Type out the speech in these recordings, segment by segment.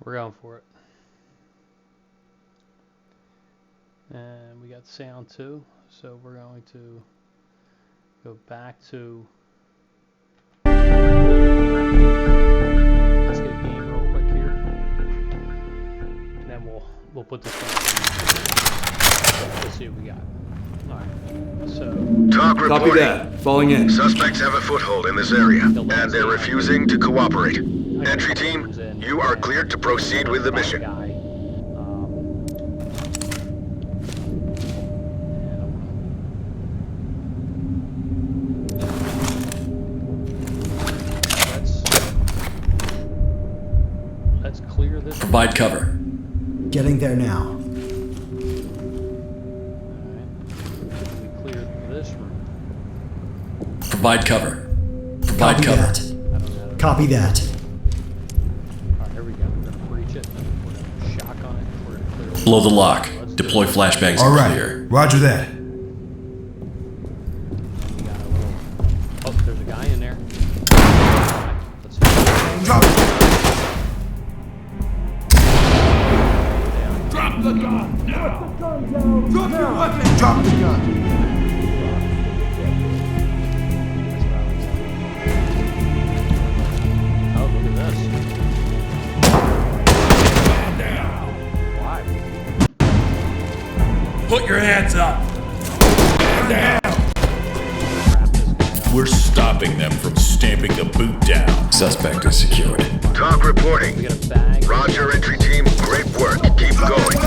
We're going for it. And we got sound too, so we're going to go back to. Let's get a game real quick here, and then we'll put this one. Let's see what we got. All right. So. Talk reporting. Copy that. Falling in. Suspects have a foothold in this area, and they're refusing to cooperate. Entry team, you are cleared to proceed with the mission. Let's clear this. Provide cover. Getting there now. Provide cover. Provide Copy cover. that. Copy that. Alright, here we go. We're gonna breach it. We're gonna shotgun it. We're gonna clear it. Blow the lock. Deploy flashbangs All and right. clear. Roger that. We got a little. Oh, there's a guy in there. Let's Drop. Drop the gun now! Drop your weapon! Drop the gun. Oh, look at this. Man down! Why? Put your hands up! Man down! Wrap this guy up. We're stopping them from stamping the boot down. Suspect is secured. Talk reporting. We got a bag. Roger, entry team. Great work. Keep going.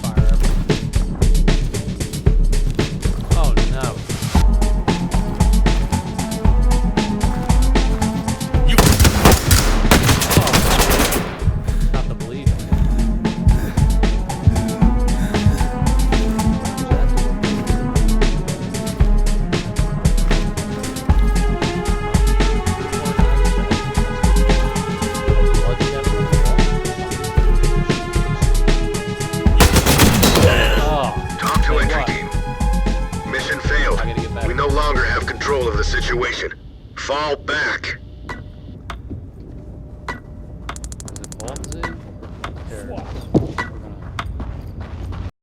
Fire everything. Oh no. You Oh. Not to believe it. Talk to entry team. Mission failed. I gotta get back. We no longer have control of the situation. Fall back. Is it Halsey? There it is.